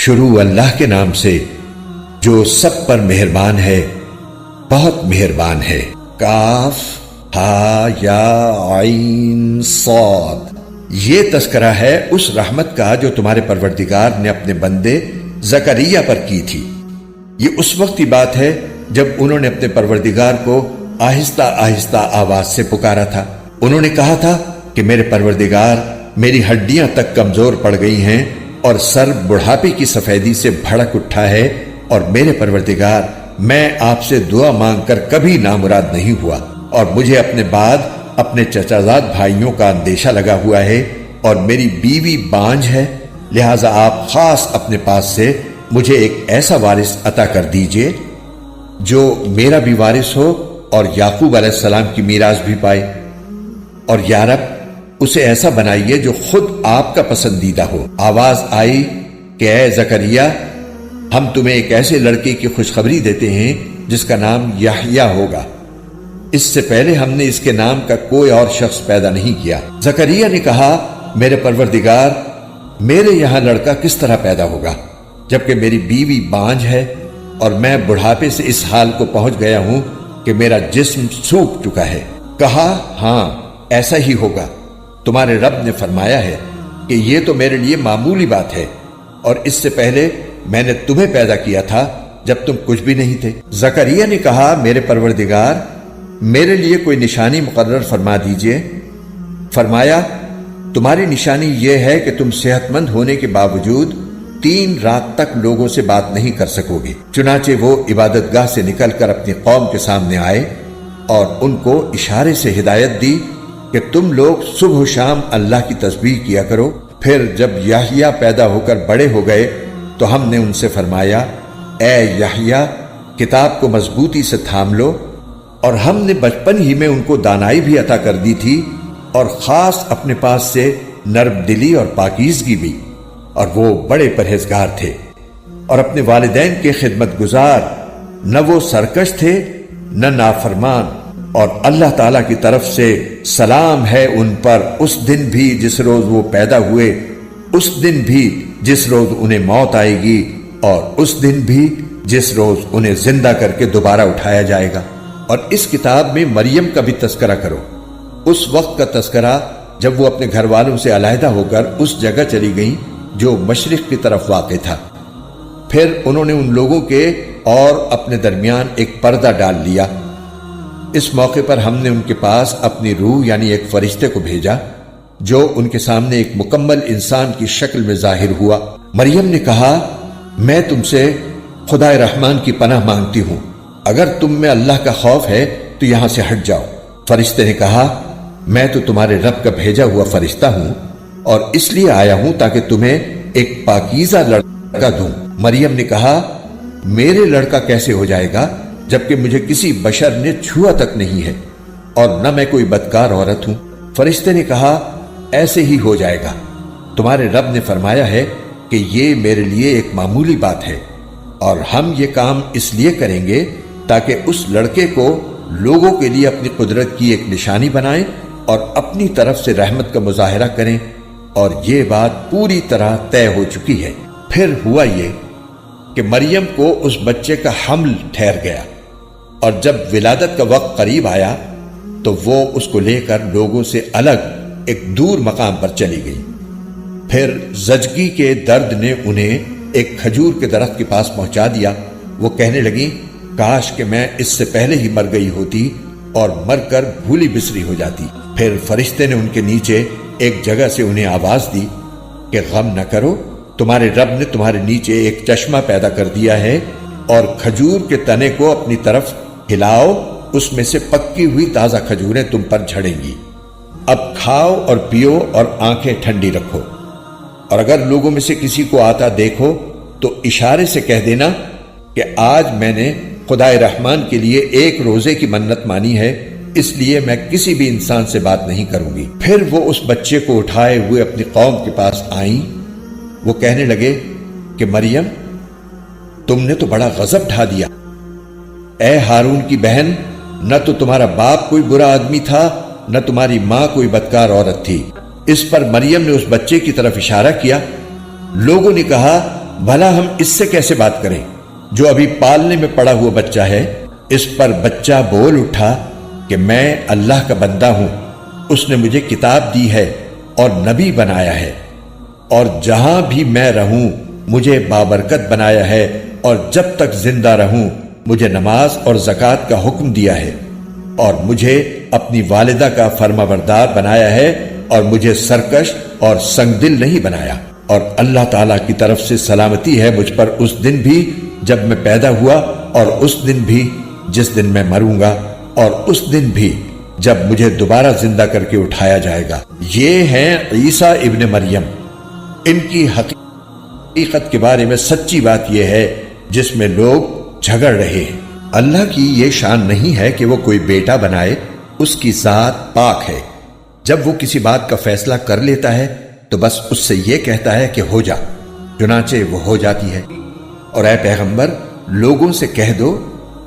شروع اللہ کے نام سے جو سب پر مہربان ہے، بہت مہربان ہے۔ کاف ہا یا عین صاد، یہ تذکرہ ہے اس رحمت کا جو تمہارے پروردگار نے اپنے بندے زکریا پر کی تھی۔ یہ اس وقت کی بات ہے جب انہوں نے اپنے پروردگار کو آہستہ آہستہ آواز سے پکارا تھا۔ انہوں نے کہا تھا کہ میرے پروردگار، میری ہڈیاں تک کمزور پڑ گئی ہیں اور سر بڑھاپے کی سفیدی سے بھڑک اٹھا ہے، اور میرے پروردگار، میں آپ سے دعا مانگ کر کبھی نامراد نہیں ہوا، اور مجھے اپنے بعد اپنے چچازاد بھائیوں کا اندیشہ لگا ہوا ہے، اور میری بیوی بانجھ ہے، لہٰذا آپ خاص اپنے پاس سے مجھے ایک ایسا وارث عطا کر دیجئے جو میرا بھی وارث ہو اور یعقوب علیہ السلام کی میراث بھی پائے، اور یا رب اسے ایسا بنائیے جو خود آپ کا پسندیدہ ہو۔ آواز آئی کہ اے زکریا، ہم تمہیں ایک ایسے لڑکے کی خوشخبری دیتے ہیں جس کا نام یحییٰ ہوگا۔ اس سے پہلے ہم نے اس کے نام کا کوئی اور شخص پیدا نہیں کیا۔ زکریا نے کہا، میرے پروردگار، میرے یہاں لڑکا کس طرح پیدا ہوگا جبکہ میری بیوی بانجھ ہے اور میں بڑھاپے سے اس حال کو پہنچ گیا ہوں کہ میرا جسم سوکھ چکا ہے۔ کہا، ہاں ایسا ہی ہوگا، تمہارے رب نے فرمایا ہے کہ یہ تو میرے لیے معمولی بات ہے، اور اس سے پہلے میں نے تمہیں پیدا کیا تھا جب تم کچھ بھی نہیں تھے۔ زکریا نے کہا، میرے پروردگار، میرے لیے کوئی نشانی مقرر فرما دیجئے۔ فرمایا، تمہاری نشانی یہ ہے کہ تم صحت مند ہونے کے باوجود 3 رات تک لوگوں سے بات نہیں کر سکو گے۔ چنانچہ وہ عبادت گاہ سے نکل کر اپنی قوم کے سامنے آئے اور ان کو اشارے سے ہدایت دی کہ تم لوگ صبح و شام اللہ کی تسبیح کیا کرو۔ پھر جب یحییٰ پیدا ہو کر بڑے ہو گئے تو ہم نے ان سے فرمایا، اے یحییٰ، کتاب کو مضبوطی سے تھام لو، اور ہم نے بچپن ہی میں ان کو دانائی بھی عطا کر دی تھی، اور خاص اپنے پاس سے نرم دلی اور پاکیزگی بھی، اور وہ بڑے پرہیزگار تھے اور اپنے والدین کے خدمت گزار، نہ وہ سرکش تھے نہ نافرمان، اور اللہ تعالیٰ کی طرف سے سلام ہے ان پر اس دن بھی جس روز وہ پیدا ہوئے، اس دن بھی جس روز انہیں موت آئے گی، اور اس دن بھی جس روز انہیں زندہ کر کے دوبارہ اٹھایا جائے گا۔ اور اس کتاب میں مریم کا بھی تذکرہ کرو، اس وقت کا تذکرہ جب وہ اپنے گھر والوں سے علیحدہ ہو کر اس جگہ چلی گئیں جو مشرق کی طرف واقع تھا۔ پھر انہوں نے ان لوگوں کے اور اپنے درمیان ایک پردہ ڈال لیا۔ اس موقع پر ہم نے ان کے پاس اپنی روح یعنی ایک فرشتے کو بھیجا جو ان کے سامنے ایک مکمل انسان کی شکل میں ظاہر ہوا۔ مریم نے کہا، میں تم سے خدا رحمان کی پناہ مانگتی ہوں، اگر تم میں اللہ کا خوف ہے تو یہاں سے ہٹ جاؤ۔ فرشتے نے کہا، میں تو تمہارے رب کا بھیجا ہوا فرشتہ ہوں، اور اس لیے آیا ہوں تاکہ تمہیں ایک پاکیزہ لڑکا دوں۔ مریم نے کہا، میرے لڑکا کیسے ہو جائے گا جبکہ مجھے کسی بشر نے چھوا تک نہیں ہے، اور نہ میں کوئی بدکار عورت ہوں۔ فرشتے نے کہا، ایسے ہی ہو جائے گا، تمہارے رب نے فرمایا ہے کہ یہ میرے لیے ایک معمولی بات ہے، اور ہم یہ کام اس لیے کریں گے تاکہ اس لڑکے کو لوگوں کے لیے اپنی قدرت کی ایک نشانی بنائیں اور اپنی طرف سے رحمت کا مظاہرہ کریں، اور یہ بات پوری طرح طے ہو چکی ہے۔ پھر ہوا یہ کہ مریم کو اس بچے کا حمل ٹھہر گیا، اور جب ولادت کا وقت قریب آیا تو وہ اس کو لے کر لوگوں سے الگ ایک دور مقام پر چلی گئی۔ پھر زچگی کے درد نے انہیں ایک کھجور کے درخت کے پاس پہنچا دیا۔ وہ کہنے لگیں، کاش کہ میں اس سے پہلے ہی مر گئی ہوتی اور مر کر بھولی بسری ہو جاتی۔ پھر فرشتے نے ان کے نیچے ایک جگہ سے انہیں آواز دی کہ غم نہ کرو، تمہارے رب نے تمہارے نیچے ایک چشمہ پیدا کر دیا ہے، اور کھجور کے تنے کو اپنی طرف ہلاؤ، اس میں سے پکی ہوئی تازہ کھجوریں تم پر جھڑیں گی۔ اب کھاؤ اور پیو اور آنکھیں ٹھنڈی رکھو، اور اگر لوگوں میں سے کسی کو آتا دیکھو تو اشارے سے کہہ دینا کہ آج میں نے خدائے رحمان کے لیے ایک روزے کی منت مانی ہے، اس لیے میں کسی بھی انسان سے بات نہیں کروں گی۔ پھر وہ اس بچے کو اٹھائے ہوئے اپنی قوم کے پاس آئیں۔ وہ کہنے لگے کہ مریم، تم نے تو بڑا غضب ڈھا دیا۔ اے ہارون کی بہن، نہ تو تمہارا باپ کوئی برا آدمی تھا، نہ تمہاری ماں کوئی بدکار عورت تھی۔ اس پر مریم نے اس بچے کی طرف اشارہ کیا۔ لوگوں نے کہا، بھلا ہم اس سے کیسے بات کریں جو ابھی پالنے میں پڑا ہوا بچہ ہے؟ اس پر بچہ بول اٹھا کہ میں اللہ کا بندہ ہوں، اس نے مجھے کتاب دی ہے اور نبی بنایا ہے، اور جہاں بھی میں رہوں مجھے بابرکت بنایا ہے، اور جب تک زندہ رہوں مجھے نماز اور زکوٰۃ کا حکم دیا ہے، اور مجھے اپنی والدہ کا فرمانبردار بنایا ہے، اور مجھے سرکش اور سنگ دل نہیں بنایا، اور اللہ تعالیٰ کی طرف سے سلامتی ہے مجھ پر اس دن بھی جب میں پیدا ہوا، اور اس دن بھی جس دن میں مروں گا، اور اس دن بھی جب مجھے دوبارہ زندہ کر کے اٹھایا جائے گا۔ یہ ہیں عیسیٰ ابن مریم۔ ان کی حقیقت کے بارے میں سچی بات یہ ہے جس میں لوگ جھگڑ رہے ہیں۔ اللہ کی یہ شان نہیں ہے کہ وہ کوئی بیٹا بنائے، اس کی ذات پاک ہے۔ جب وہ کسی بات کا فیصلہ کر لیتا ہے تو بس اس سے یہ کہتا ہے کہ ہو جا، چنانچہ وہ ہو جاتی ہے۔ اور اے پیغمبر، لوگوں سے کہہ دو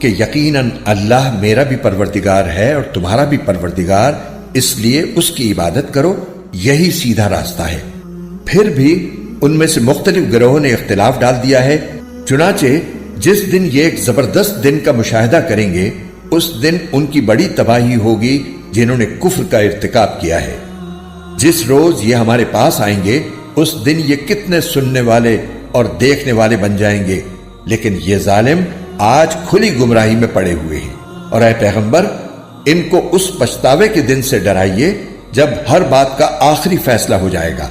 کہ یقیناً اللہ میرا بھی پروردگار ہے اور تمہارا بھی پروردگار، اس لیے اس کی عبادت کرو، یہی سیدھا راستہ ہے۔ پھر بھی ان میں سے مختلف گروہوں نے اختلاف ڈال دیا ہے، چنانچہ جس دن یہ ایک زبردست دن کا مشاہدہ کریں گے اس دن ان کی بڑی تباہی ہوگی جنہوں نے کفر کا ارتکاب کیا ہے۔ جس روز یہ ہمارے پاس آئیں گے اس دن یہ کتنے سننے والے اور دیکھنے والے بن جائیں گے، لیکن یہ ظالم آج کھلی گمراہی میں پڑے ہوئے ہیں۔ اور اے پیغمبر، ان کو اس پچھتاوے کے دن سے ڈرائیے جب ہر بات کا آخری فیصلہ ہو جائے گا،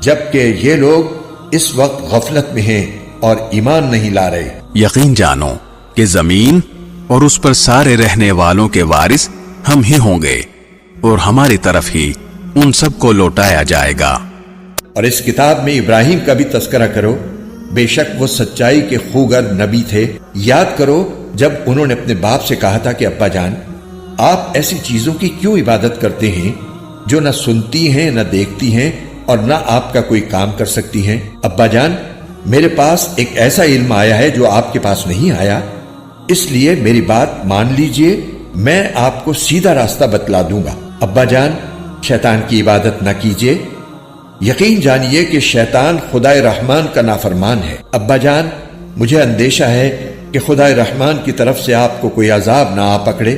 جبکہ یہ لوگ اس وقت غفلت میں ہیں اور ایمان نہیں لا رہے۔ یقین جانو کہ زمین اور اس پر سارے رہنے والوں کے وارث ہم ہی ہوں گے، اور ہماری طرف ہی ان سب کو لوٹایا جائے گا۔ اور اس کتاب میں ابراہیم کا بھی تذکرہ کرو، بے شک وہ سچائی کے خوگر نبی تھے۔ یاد کرو جب انہوں نے اپنے باپ سے کہا تھا کہ ابا جان، آپ ایسی چیزوں کی کیوں عبادت کرتے ہیں جو نہ سنتی ہیں نہ دیکھتی ہیں اور نہ آپ کا کوئی کام کر سکتی ہیں؟ ابا جان، میرے پاس ایک ایسا علم آیا ہے جو آپ کے پاس نہیں آیا، اس لیے میری بات مان لیجئے، میں آپ کو سیدھا راستہ بتلا دوں گا۔ ابا جان، شیطان کی عبادت نہ کیجئے، یقین جانیے کہ شیطان خدائے رحمان کا نافرمان ہے۔ ابا جان، مجھے اندیشہ ہے کہ خدائے رحمان کی طرف سے آپ کو کوئی عذاب نہ آ پکڑے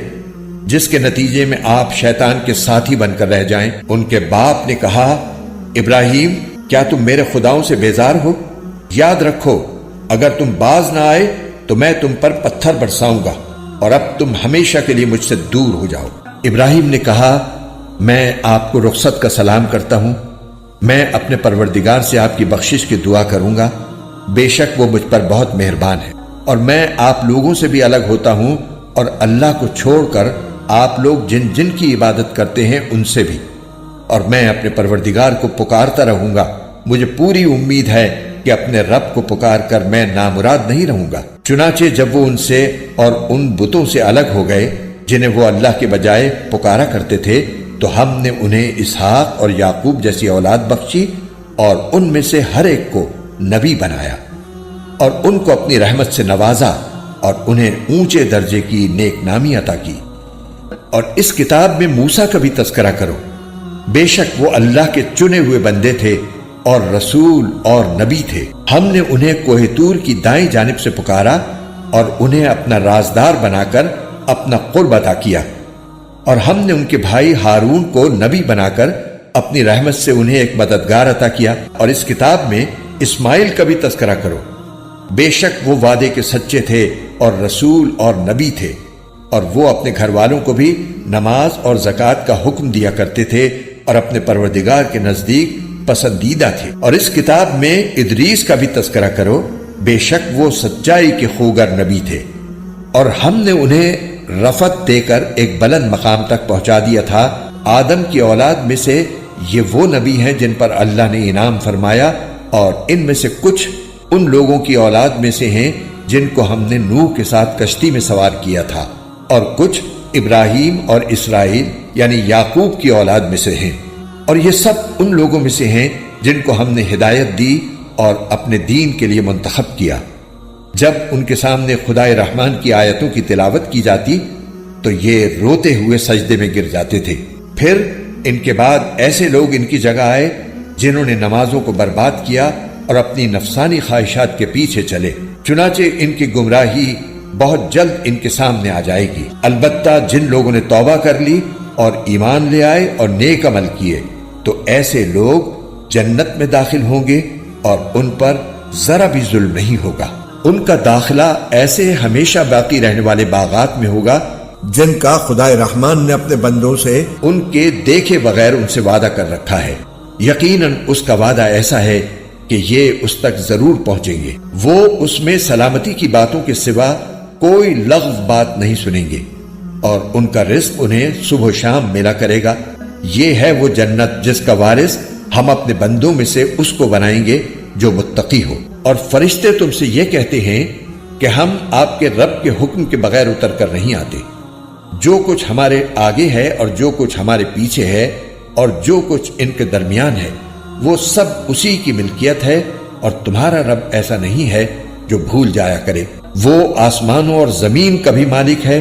جس کے نتیجے میں آپ شیطان کے ساتھی بن کر رہ جائیں۔ ان کے باپ نے کہا، ابراہیم، کیا تم میرے خداؤں سے بیزار ہو؟ یاد رکھو، اگر تم باز نہ آئے تو میں تم پر پتھر برساؤں گا، اور اب تم ہمیشہ کے لیے مجھ سے دور ہو جاؤ۔ ابراہیم نے کہا، میں آپ کو رخصت کا سلام کرتا ہوں، میں اپنے پروردگار سے آپ کی بخشش کی دعا کروں گا، بے شک وہ مجھ پر بہت مہربان ہے، اور میں آپ لوگوں سے بھی الگ ہوتا ہوں اور اللہ کو چھوڑ کر آپ لوگ جن جن کی عبادت کرتے ہیں ان سے بھی، اور میں اپنے پروردگار کو پکارتا رہوں گا۔ مجھے پوری امید ہے کہ اپنے رب کو پکار کر میں نامراد نہیں رہوں گا۔ چنانچہ جب وہ ان سے اور ان بتوں سے الگ ہو گئے جنہیں وہ اللہ کے بجائے پکارا کرتے تھے، تو ہم نے انہیں اسحاق اور یعقوب جیسی اولاد بخشی، اور ان میں سے ہر ایک کو نبی بنایا، اور ان کو اپنی رحمت سے نوازا، اور انہیں اونچے درجے کی نیک نامی عطا کی۔ اور اس کتاب میں موسیٰ کا بھی تذکرہ کرو، بے شک وہ اللہ کے چنے ہوئے بندے تھے اور رسول اور نبی تھے۔ ہم نے انہیں کوہ طور کی دائیں جانب سے پکارا اور انہیں اپنا رازدار بنا کر اپنا قرب عطا کیا، اور ہم نے ان کے بھائی ہارون کو نبی بنا کر اپنی رحمت سے انہیں ایک مددگار عطا کیا۔ اور اس کتاب میں اسماعیل کا بھی تذکرہ کرو، بے شک وہ وعدے کے سچے تھے اور رسول اور نبی تھے، اور وہ اپنے گھر والوں کو بھی نماز اور زکوٰۃ کا حکم دیا کرتے تھے اور اپنے پروردگار کے نزدیک پسندیدہ تھے۔ اور اس کتاب میں ادریس کا بھی تذکرہ کرو، بے شک وہ سچائی کے خوگر نبی تھے، اور ہم نے انہیں رفعت دے کر ایک بلند مقام تک پہنچا دیا تھا۔ آدم کی اولاد میں سے یہ وہ نبی ہیں جن پر اللہ نے انعام فرمایا، اور ان میں سے کچھ ان لوگوں کی اولاد میں سے ہیں جن کو ہم نے نوح کے ساتھ کشتی میں سوار کیا تھا، اور کچھ ابراہیم اور اسرائیل یعنی یعقوب کی اولاد میں سے ہیں، اور یہ سب ان لوگوں میں سے ہیں جن کو ہم نے ہدایت دی اور اپنے دین کے لیے منتخب کیا۔ جب ان کے سامنے خدائے رحمان کی آیتوں کی تلاوت کی جاتی تو یہ روتے ہوئے سجدے میں گر جاتے تھے۔ پھر ان کے بعد ایسے لوگ ان کی جگہ آئے جنہوں نے نمازوں کو برباد کیا اور اپنی نفسانی خواہشات کے پیچھے چلے، چنانچہ ان کی گمراہی بہت جلد ان کے سامنے آ جائے گی۔ البتہ جن لوگوں نے توبہ کر لی اور ایمان لے آئے اور نیک عمل کیے تو ایسے لوگ جنت میں داخل ہوں گے اور ان پر ذرا بھی ظلم نہیں ہوگا۔ ان کا داخلہ ایسے ہمیشہ باقی رہنے والے باغات میں ہوگا جن کا خدائے رحمان نے اپنے بندوں سے ان کے دیکھے بغیر ان سے وعدہ کر رکھا ہے۔ یقیناً اس کا وعدہ ایسا ہے کہ یہ اس تک ضرور پہنچیں گے۔ وہ اس میں سلامتی کی باتوں کے سوا کوئی لغو بات نہیں سنیں گے اور ان کا رزق انہیں صبح و شام ملا کرے گا۔ یہ ہے وہ جنت جس کا وارث ہم اپنے بندوں میں سے اس کو بنائیں گے جو متقی ہو۔ اور فرشتے تم سے یہ کہتے ہیں کہ ہم آپ کے رب کے حکم کے بغیر اتر کر نہیں آتے۔ جو کچھ ہمارے آگے ہے اور جو کچھ ہمارے پیچھے ہے اور جو کچھ ان کے درمیان ہے وہ سب اسی کی ملکیت ہے، اور تمہارا رب ایسا نہیں ہے جو بھول جایا کرے۔ وہ آسمانوں اور زمین کا بھی مالک ہے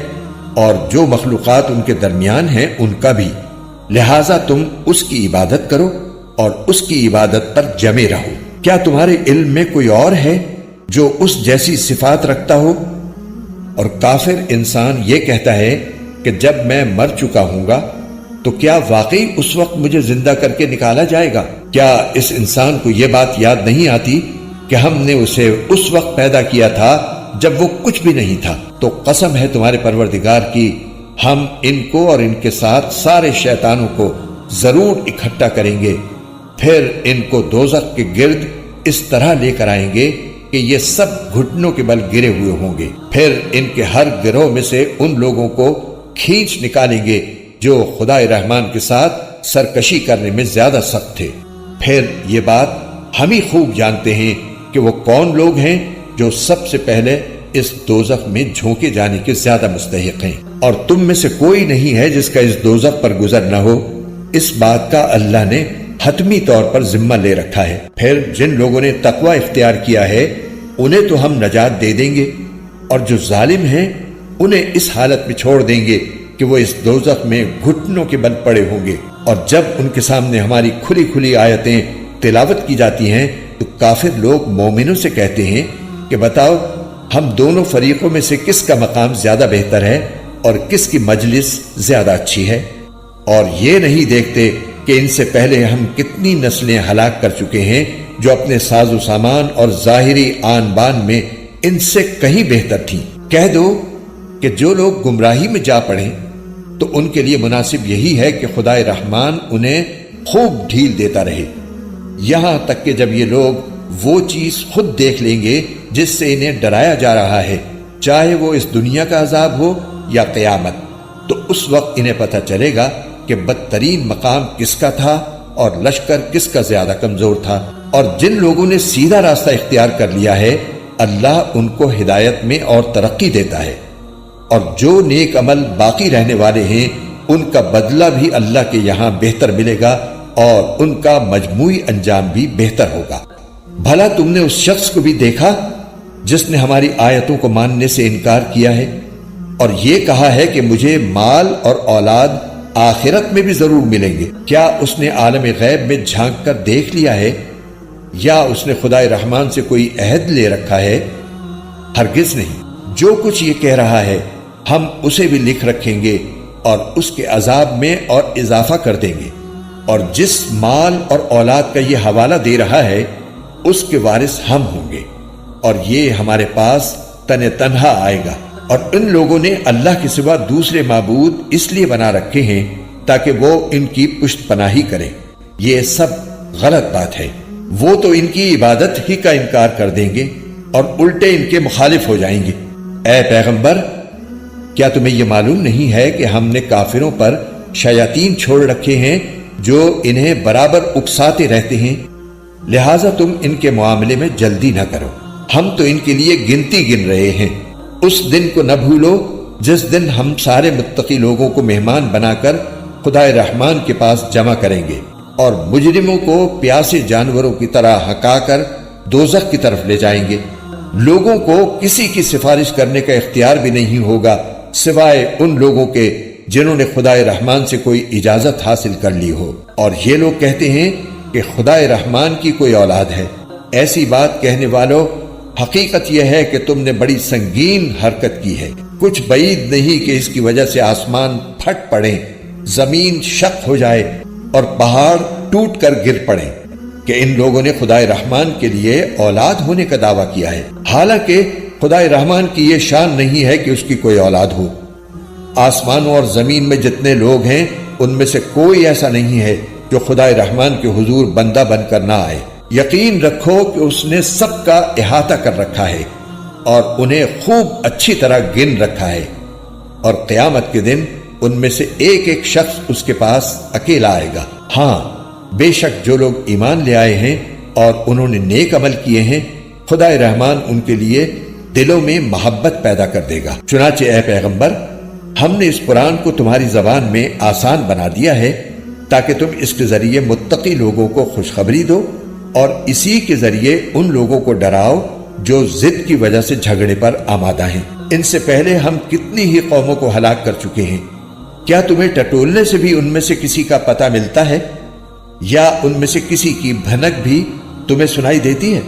اور جو مخلوقات ان کے درمیان ہیں ان کا بھی، لہٰذا تم اس کی عبادت کرو اور اس کی عبادت پر جمے رہو۔ کیا تمہارے علم میں کوئی اور ہے جو اس جیسی صفات رکھتا ہو؟ اور کافر انسان یہ کہتا ہے کہ جب میں مر چکا ہوں گا تو کیا واقعی اس وقت مجھے زندہ کر کے نکالا جائے گا؟ کیا اس انسان کو یہ بات یاد نہیں آتی کہ ہم نے اسے اس وقت پیدا کیا تھا جب وہ کچھ بھی نہیں تھا؟ تو قسم ہے تمہارے پروردگار کی، ہم ان کو اور ان کے ساتھ سارے شیطانوں کو ضرور اکٹھا کریں گے، پھر ان کو دوزخ کے گرد اس طرح لے کر آئیں گے کہ یہ سب گھٹنوں کے بل گرے ہوئے ہوں گے۔ پھر ان کے ہر گروہ میں سے ان لوگوں کو کھینچ نکالیں گے جو خدائے رحمان کے ساتھ سرکشی کرنے میں زیادہ سخت تھے۔ پھر یہ بات ہم ہی خوب جانتے ہیں کہ وہ کون لوگ ہیں جو سب سے پہلے اس دوزخ میں جھونکے جانے کے زیادہ مستحق ہیں، اور تم میں سے کوئی نہیں ہے جس کا اس دوزخ پر گزر نہ ہو۔ اس بات کا اللہ نے حتمی طور پر ذمہ لے رکھا ہے۔ پھر جن لوگوں نے تقوی اختیار کیا ہے انہیں تو ہم نجات دے دیں گے، اور جو ظالم ہیں انہیں اس حالت میں چھوڑ دیں گے کہ وہ اس دوزخ میں گھٹنوں کے بل پڑے ہوں گے۔ اور جب ان کے سامنے ہماری کھلی کھلی آیتیں تلاوت کی جاتی ہیں تو کافر لوگ مومنوں سے کہتے ہیں کہ بتاؤ ہم دونوں فریقوں میں سے کس کا مقام زیادہ بہتر ہے اور کس کی مجلس زیادہ اچھی ہے؟ اور یہ نہیں دیکھتے کہ ان سے پہلے ہم کتنی نسلیں ہلاک کر چکے ہیں جو اپنے ساز و سامان اور ظاہری آن بان میں ان سے کہیں بہتر تھیں۔ کہہ دو کہ جو لوگ گمراہی میں جا پڑیں تو ان کے لیے مناسب یہی ہے کہ خدائے رحمان انہیں خوب ڈھیل دیتا رہے، یہاں تک کہ جب یہ لوگ وہ چیز خود دیکھ لیں گے جس سے انہیں ڈرایا جا رہا ہے، چاہے وہ اس دنیا کا عذاب ہو یا قیامت، تو اس وقت انہیں پتہ چلے گا کہ بدترین مقام کس کا تھا اور لشکر کس کا زیادہ کمزور تھا۔ اور جن لوگوں نے سیدھا راستہ اختیار کر لیا ہے اللہ ان کو ہدایت میں اور ترقی دیتا ہے، اور جو نیک عمل باقی رہنے والے ہیں ان کا بدلہ بھی اللہ کے یہاں بہتر ملے گا اور ان کا مجموعی انجام بھی بہتر ہوگا۔ بھلا تم نے اس شخص کو بھی دیکھا جس نے ہماری آیتوں کو ماننے سے انکار کیا ہے اور یہ کہا ہے کہ مجھے مال اور اولاد آخرت میں بھی ضرور ملیں گے؟ کیا اس نے عالم غیب میں جھانک کر دیکھ لیا ہے یا اس نے خدائے رحمان سے کوئی عہد لے رکھا ہے؟ ہرگز نہیں۔ جو کچھ یہ کہہ رہا ہے ہم اسے بھی لکھ رکھیں گے اور اس کے عذاب میں اور اضافہ کر دیں گے، اور جس مال اور اولاد کا یہ حوالہ دے رہا ہے اس کے وارث ہم ہوں گے، اور یہ ہمارے پاس تنہا آئے گا۔ اور ان لوگوں نے اللہ کے سوا دوسرے معبود اس لیے بنا رکھے ہیں تاکہ وہ ان کی پشت پناہی کریں۔ یہ سب غلط بات ہے۔ وہ تو ان کی عبادت ہی کا انکار کر دیں گے اور الٹے ان کے مخالف ہو جائیں گے۔ اے پیغمبر، کیا تمہیں یہ معلوم نہیں ہے کہ ہم نے کافروں پر شیاطین چھوڑ رکھے ہیں جو انہیں برابر اکساتے رہتے ہیں؟ لہٰذا تم ان کے معاملے میں جلدی نہ کرو، ہم تو ان کے لیے گنتی گن رہے ہیں۔ اس دن کو نہ بھولو جس دن ہم سارے متقی لوگوں کو مہمان بنا کر خدائے رحمان کے پاس جمع کریں گے، اور مجرموں کو پیاسے جانوروں کی طرح ہکا کر دوزخ کی طرف لے جائیں گے۔ لوگوں کو کسی کی سفارش کرنے کا اختیار بھی نہیں ہوگا سوائے ان لوگوں کے جنہوں نے خدائے رحمان سے کوئی اجازت حاصل کر لی ہو۔ اور یہ لوگ کہتے ہیں کہ خدائے رحمان کی کوئی اولاد ہے، ایسی بات کہنے والوں، حقیقت یہ ہے کہ تم نے بڑی سنگین حرکت کی ہے۔ کچھ بعید نہیں کہ اس کی وجہ سے آسمان پھٹ پڑے، زمین شق ہو جائے اور پہاڑ ٹوٹ کر گر پڑے کہ ان لوگوں نے خدائے رحمان کے لیے اولاد ہونے کا دعویٰ کیا ہے، حالانکہ خدائے رحمان کی یہ شان نہیں ہے کہ اس کی کوئی اولاد ہو۔ آسمانوں اور زمین میں جتنے لوگ ہیں ان میں سے کوئی ایسا نہیں ہے جو خدائے رحمان کے حضور بندہ بن کر نہ آئے۔ یقین رکھو کہ اس نے سب کا احاطہ کر رکھا ہے اور انہیں خوب اچھی طرح گن رکھا ہے، اور قیامت کے دن ان میں سے ایک ایک شخص اس کے پاس اکیلا آئے گا۔ ہاں، بے شک جو لوگ ایمان لے آئے ہیں اور انہوں نے نیک عمل کیے ہیں، خدائے رحمان ان کے لیے دلوں میں محبت پیدا کر دے گا۔ چنانچہ اے پیغمبر، ہم نے اس قرآن کو تمہاری زبان میں آسان بنا دیا ہے تاکہ تم اس کے ذریعے متقی لوگوں کو خوشخبری دو اور اسی کے ذریعے ان لوگوں کو ڈراؤ جو ضد کی وجہ سے جھگڑے پر آمادہ ہیں۔ ان سے پہلے ہم کتنی ہی قوموں کو ہلاک کر چکے ہیں، کیا تمہیں ٹٹولنے سے بھی ان میں سے کسی کا پتہ ملتا ہے، یا ان میں سے کسی کی بھنک بھی تمہیں سنائی دیتی ہے؟